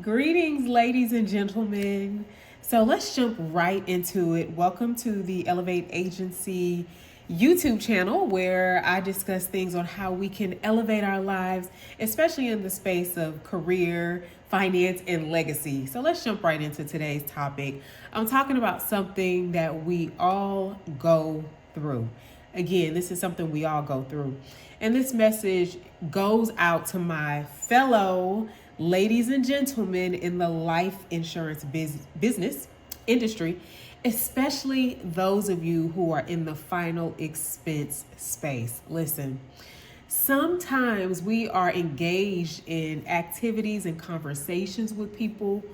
Greetings, ladies and gentlemen. So let's jump right into it. Welcome to the Elevate Agency YouTube channel, where I discuss things on how we can elevate our lives, especially in the space of career, finance, and legacy. So let's jump right into today's topic. I'm talking about something that we all go through. Again, this is something we all go through. And this message goes out to my fellow ladies and gentlemen in the life insurance business industry, especially those of you who are in the final expense space. Listen, sometimes we are engaged in activities and conversations with people,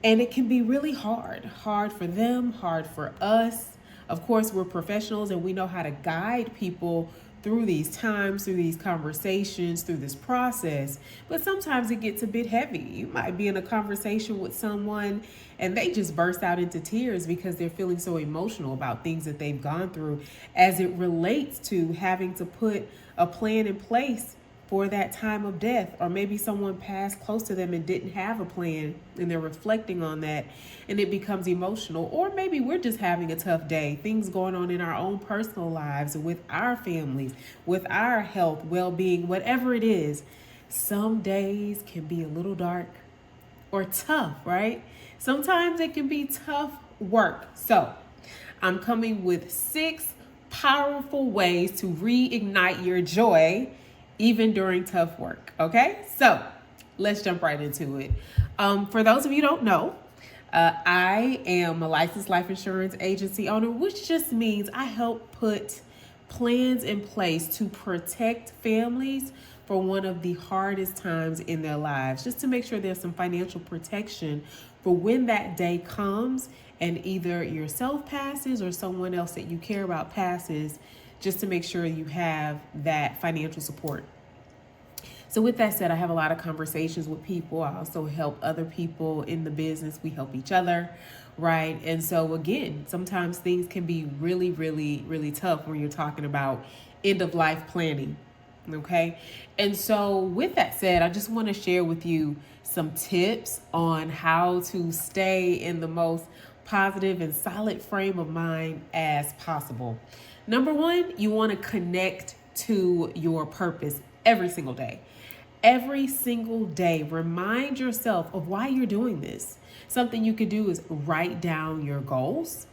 and it can be really hard for them, hard for us. Of course, we're professionals and we know how to guide people through these times, through these conversations, through this process. But sometimes it gets a bit heavy. You might be in a conversation with someone and they just burst out into tears because they're feeling so emotional about things that they've gone through as it relates to having to put a plan in place for that time of death, or maybe someone passed close to them and didn't have a plan and they're reflecting on that and it becomes emotional. Or maybe we're just having a tough day, things going on in our own personal lives, with our families, with our health, well-being, whatever it is. Some days can be a little dark or tough, right? Sometimes it can be tough work. So I'm coming with 6 powerful ways to reignite your joy even during tough work. Okay, so let's jump right into it. For those of you who don't know, I am a licensed life insurance agency owner, which just means I help put plans in place to protect families for one of the hardest times in their lives, just to make sure there's some financial protection for when that day comes and either yourself passes or someone else that you care about passes, just to make sure you have that financial support. So with that said, I have a lot of conversations with people. I also help other people in the business. We help each other, right? And so again, sometimes things can be really tough when you're talking about end of life planning, okay? And so with that said, I just want to share with you some tips on how to stay in the most positive and solid frame of mind as possible. Number 1, you want to connect to your purpose every single day. Every single day, remind yourself of why you're doing this. Something you could do is write down your goals,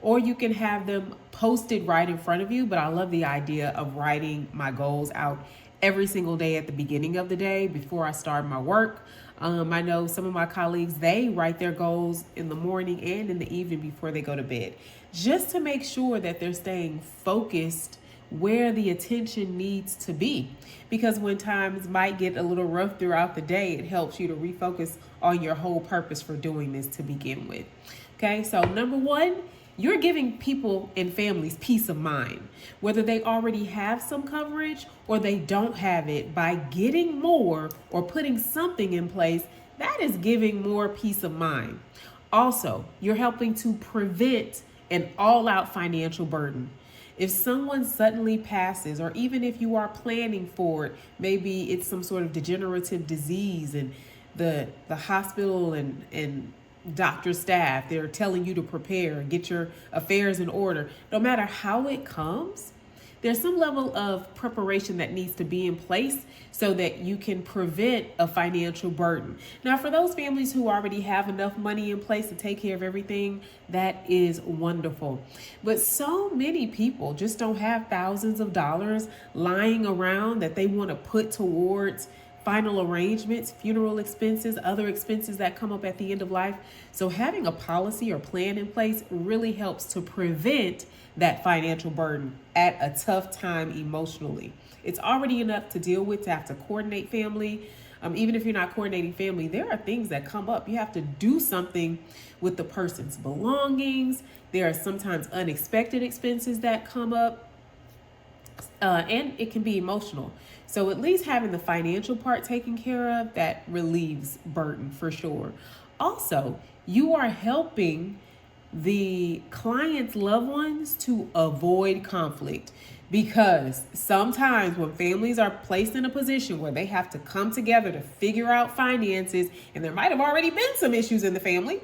or you can have them posted right in front of you. But I love the idea of writing my goals out every single day at the beginning of the day before I start my work. I know some of my colleagues, they write their goals in the morning and in the evening before they go to bed, just to make sure that they're staying focused where the attention needs to be. Because when times might get a little rough throughout the day, it helps you to refocus on your whole purpose for doing this to begin with. Okay, so number 1, you're giving people and families peace of mind, whether they already have some coverage or they don't have it. By getting more or putting something in place, that is giving more peace of mind. Also, you're helping to prevent an all-out financial burden. If someone suddenly passes, or even if you are planning for it, maybe it's some sort of degenerative disease and the hospital and doctor staff, they're telling you to prepare, get your affairs in order. No matter how it comes, there's some level of preparation that needs to be in place so that you can prevent a financial burden. Now, for those families who already have enough money in place to take care of everything, that is wonderful. But so many people just don't have thousands of dollars lying around that they want to put towards final arrangements, funeral expenses, other expenses that come up at the end of life. So having a policy or plan in place really helps to prevent that financial burden at a tough time emotionally. It's already enough to deal with to have to coordinate family. Even if you're not coordinating family, there are things that come up. You have to do something with the person's belongings. There are sometimes unexpected expenses that come up. And it can be emotional. So at least having the financial part taken care of, that relieves burden for sure. Also, you are helping the client's loved ones to avoid conflict, Because sometimes when families are placed in a position where they have to come together to figure out finances, and there might have already been some issues in the family,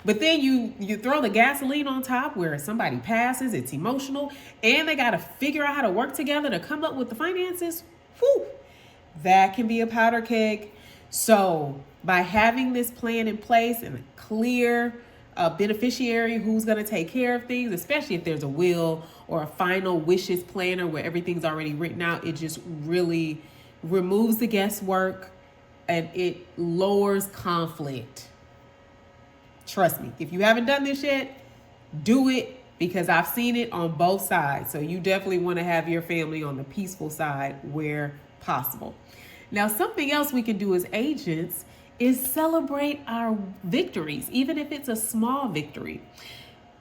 but then you throw the gasoline on top where somebody passes, it's emotional, and they got to figure out how to work together to come up with the finances. Whew, that can be a powder keg. So by having this plan in place and a clear beneficiary who's going to take care of things, especially if there's a will or a final wishes planner where everything's already written out, it just really removes the guesswork and it lowers conflict. Trust me, if you haven't done this yet, do it, because I've seen it on both sides. So you definitely want to have your family on the peaceful side where possible. Now, something else we can do as agents is celebrate our victories, even if it's a small victory.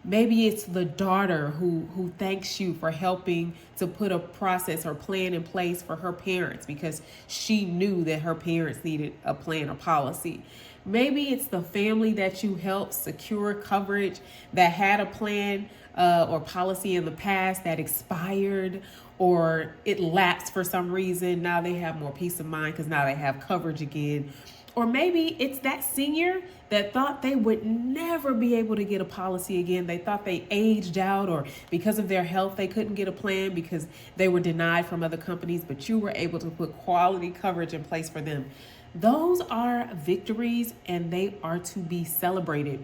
Maybe it's the daughter who thanks you for helping to put a process or plan in place for her parents because she knew that her parents needed a plan or policy. Maybe it's the family that you helped secure coverage that had a plan or policy in the past that expired or it lapsed for some reason. Now they have more peace of mind because now they have coverage again. Or maybe it's that senior that thought they would never be able to get a policy again. They thought they aged out, or because of their health, they couldn't get a plan because they were denied from other companies, but you were able to put quality coverage in place for them. Those are victories and they are to be celebrated.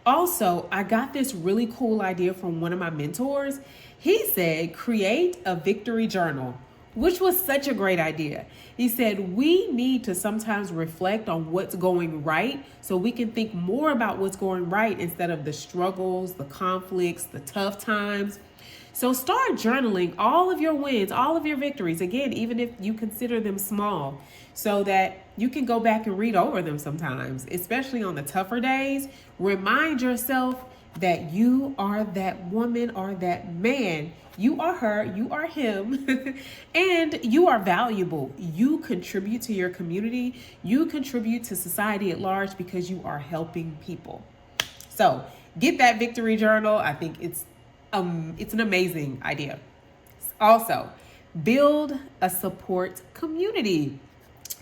Also, I got this really cool idea from one of my mentors. He said, create a victory journal, which was such a great idea. He said, we need to sometimes reflect on what's going right so we can think more about what's going right instead of the struggles, the conflicts, the tough times. So start journaling all of your wins, all of your victories, again, even if you consider them small, so that you can go back and read over them sometimes, especially on the tougher days. Remind yourself that you are that woman or that man. You are her, you are him, and you are valuable. You contribute to your community. You contribute to society at large because you are helping people. So get that victory journal. I think it's an amazing idea. Also, build a support community.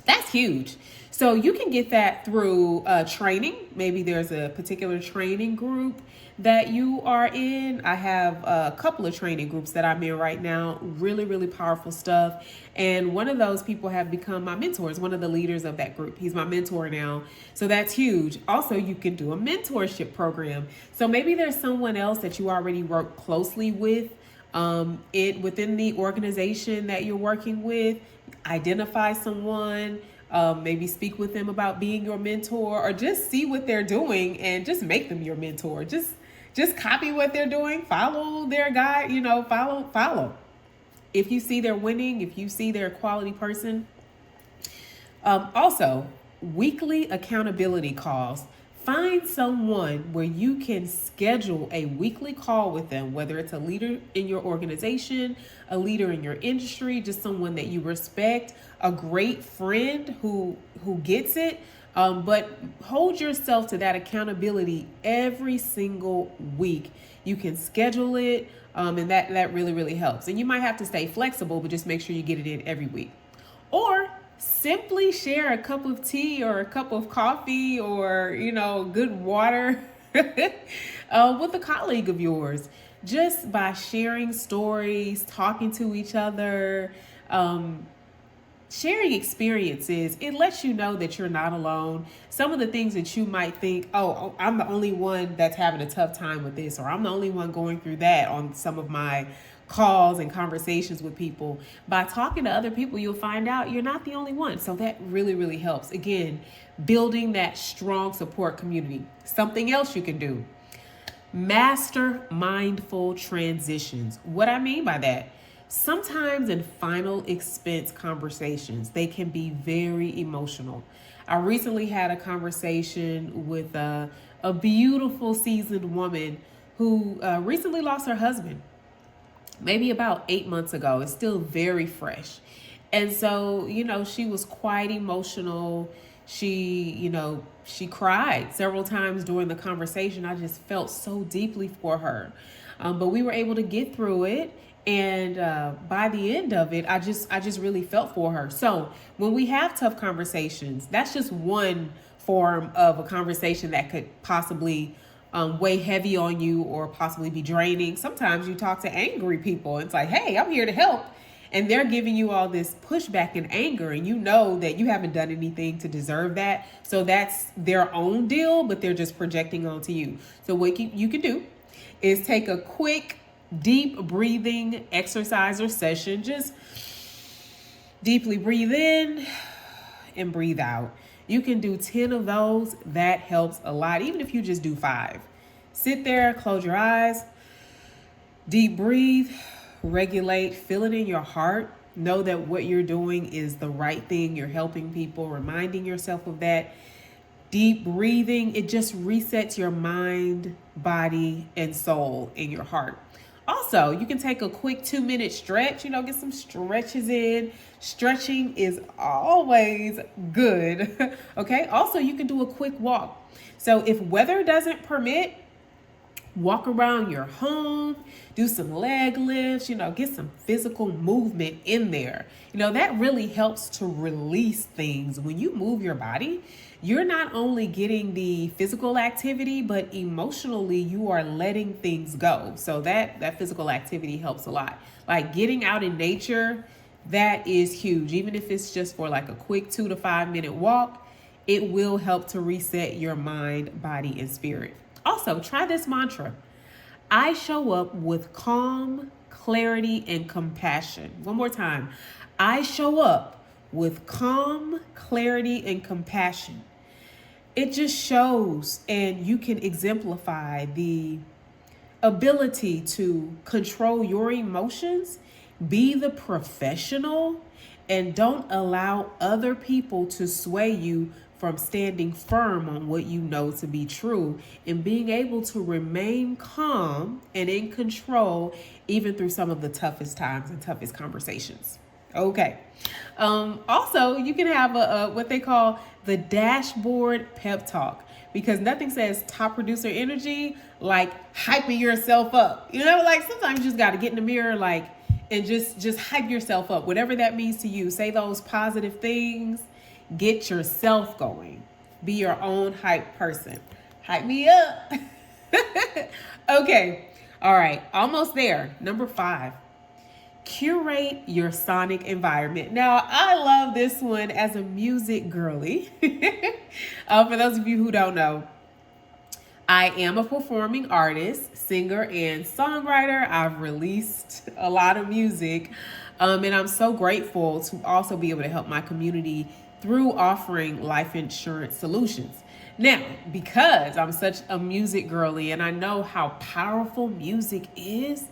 That's huge. So you can get that through training. Maybe there's a particular training group that you are in. I have a couple of training groups that I'm in right now. Really, really powerful stuff. And one of those people have become my mentors, one of the leaders of that group. He's my mentor now. So that's huge. Also, you can do a mentorship program. So maybe there's someone else that you already work closely with within the organization that you're working with. Identify someone, maybe speak with them about being your mentor, or just see what they're doing and just make them your mentor. Just copy what they're doing, follow their guide, follow. If you see they're winning, if you see they're a quality person. Also, weekly accountability calls. Find someone where you can schedule a weekly call with them, whether it's a leader in your organization, a leader in your industry, just someone that you respect, a great friend who gets it. But hold yourself to that accountability every single week. You can schedule it, and that really, really helps. And you might have to stay flexible, but just make sure you get it in every week. Or simply share a cup of tea or a cup of coffee or, good water with a colleague of yours. Just by sharing stories, talking to each other, sharing experiences, it lets you know that you're not alone. Some of the things that you might think, oh, I'm the only one that's having a tough time with this, or I'm the only one going through that on some of my calls and conversations with people. By talking to other people, you'll find out you're not the only one. So that really, really helps. Again, building that strong support community. Something else you can do. Master mindful transitions. What I mean by that, sometimes in final expense conversations, they can be very emotional. I recently had a conversation with a beautiful seasoned woman who recently lost her husband. Maybe about 8 months ago. It's still very fresh. And so, she was quite emotional. She cried several times during the conversation. I just felt so deeply for her. But we were able to get through it. And by the end of it, I just really felt for her. So when we have tough conversations, that's just one form of a conversation that could possibly weigh heavy on you or possibly be draining. Sometimes you talk to angry people. It's like, hey, I'm here to help. And they're giving you all this pushback and anger, and you know that you haven't done anything to deserve that. So that's their own deal, but they're just projecting onto you. So what you can do is take a quick, deep breathing exercise or session. Just deeply breathe in and breathe out. You can do 10 of those. That helps a lot, even if you just do 5. Sit there, close your eyes, deep breathe, regulate, feel it in your heart. Know that what you're doing is the right thing. You're helping people, reminding yourself of that. Deep breathing, it just resets your mind, body, and soul in your heart. Also, you can take a quick 2-minute stretch, get some stretches in. Stretching is always good. Okay. Also, you can do a quick walk. So if weather doesn't permit, walk around your home, do some leg lifts, get some physical movement in there. That really helps to release things. When you move your body, you're not only getting the physical activity, but emotionally you are letting things go. So that physical activity helps a lot. Like getting out in nature, that is huge. Even if it's just for like a quick 2 to 5 minute walk, it will help to reset your mind, body, and spirit. Also, try this mantra. I show up with calm, clarity, and compassion. One more time. I show up with calm, clarity, and compassion. It just shows, and you can exemplify the ability to control your emotions, be the professional, and don't allow other people to sway you from standing firm on what you know to be true and being able to remain calm and in control even through some of the toughest times and toughest conversations. Okay. Also, you can have a what they call the dashboard pep talk, because nothing says top producer energy like hyping yourself up. Like sometimes you just got to get in the mirror, and just hype yourself up, whatever that means to you. Say those positive things. Get yourself going. Be your own hype person. Hype me up. Okay. All right. Almost there. Number 5. Curate your sonic environment. Now, I love this one as a music girly. For those of you who don't know, I am a performing artist, singer, and songwriter. I've released a lot of music, and I'm so grateful to also be able to help my community through offering life insurance solutions. Now, because I'm such a music girly and I know how powerful music is,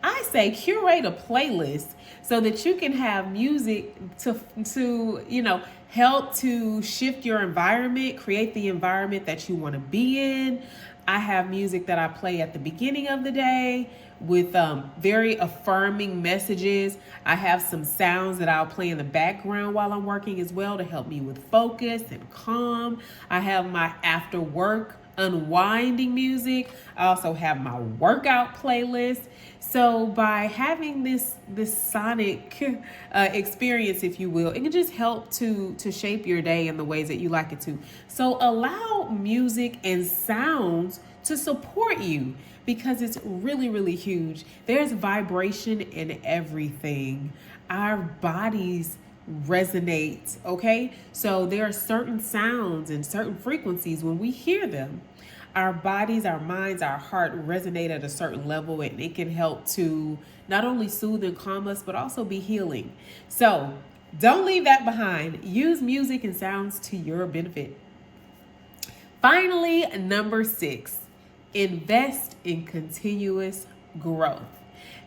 I say curate a playlist so that you can have music to help to shift your environment, create the environment that you want to be in. I have music that I play at the beginning of the day with very affirming messages. I have some sounds that I'll play in the background while I'm working as well to help me with focus and calm. I have my after work unwinding music. I also have my workout playlist. So by having this sonic experience, if you will, it can just help to shape your day in the ways that you like it to. So allow music and sounds to support you, because it's really, really huge. There's vibration in everything. Our bodies resonate, okay? So there are certain sounds and certain frequencies when we hear them. Our bodies, our minds, our heart resonate at a certain level, and it can help to not only soothe and calm us, but also be healing. So don't leave that behind. Use music and sounds to your benefit. Finally, number 6, invest in continuous growth.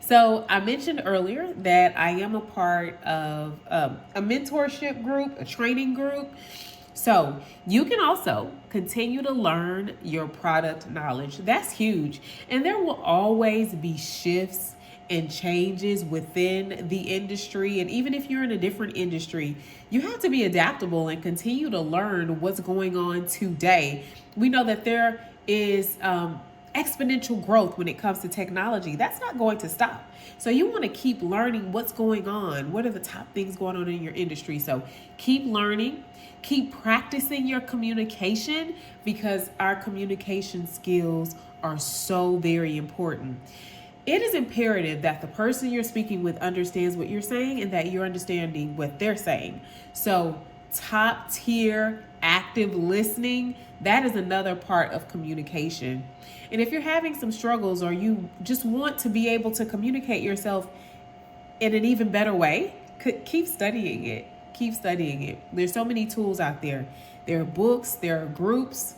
So I mentioned earlier that I am a part of a mentorship group, a training group. So you can also continue to learn your product knowledge. That's huge. And there will always be shifts and changes within the industry. And even if you're in a different industry, you have to be adaptable and continue to learn what's going on today. We know that there is exponential growth when it comes to technology. That's not going to stop. So you want to keep learning what's going on. What are the top things going on in your industry? So keep learning, keep practicing your communication, because our communication skills are so very important. It is imperative that the person you're speaking with understands what you're saying and that you're understanding what they're saying. So top tier active listening, that is another part of communication. And if you're having some struggles, or you just want to be able to communicate yourself in an even better way, keep studying it. Keep studying it. There's so many tools out there. There are books, there are groups.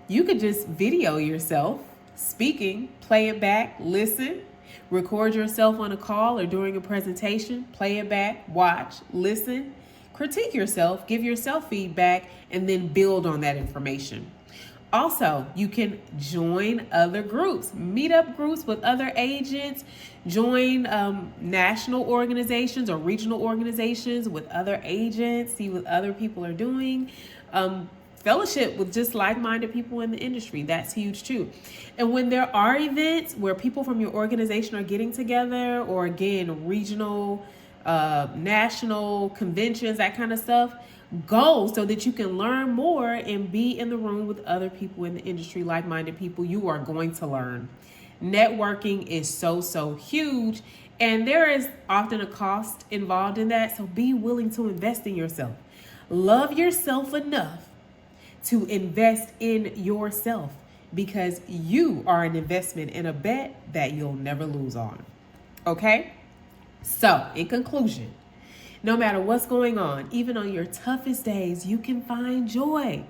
You could just video yourself speaking, play it back, listen, record yourself on a call or during a presentation, play it back, watch, listen, critique yourself, give yourself feedback, and then build on that information. Also, you can join other groups, meet up groups with other agents, join national organizations or regional organizations with other agents, see what other people are doing. Fellowship with just like-minded people in the industry. That's huge too. And when there are events where people from your organization are getting together, or again, regional, national conventions, that kind of stuff, go so that you can learn more and be in the room with other people in the industry, like-minded people. You are going to learn. Networking is so huge, and there is often a cost involved in that. So be willing to invest in yourself. Love yourself enough to invest in yourself, because you are an investment in a bet that you'll never lose on. Okay? So, in conclusion, no matter what's going on, even on your toughest days, you can find joy.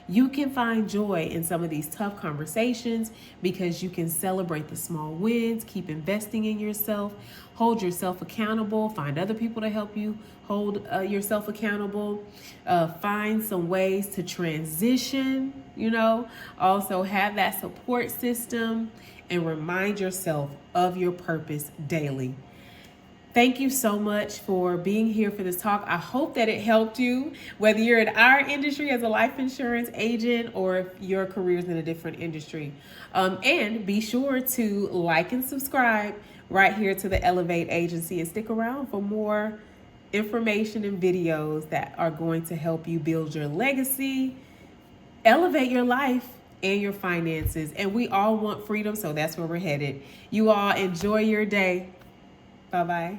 You can find joy in some of these tough conversations, because you can celebrate the small wins, keep investing in yourself, hold yourself accountable, find other people to help you hold yourself accountable, find some ways to transition, also have that support system, and remind yourself of your purpose daily. Thank you so much for being here for this talk. I hope that it helped you, whether you're in our industry as a life insurance agent or if your career is in a different industry. And be sure to like and subscribe right here to the Elevate Agency, and stick around for more information and videos that are going to help you build your legacy, elevate your life and your finances. And we all want freedom, so that's where we're headed. You all enjoy your day. Bye-bye.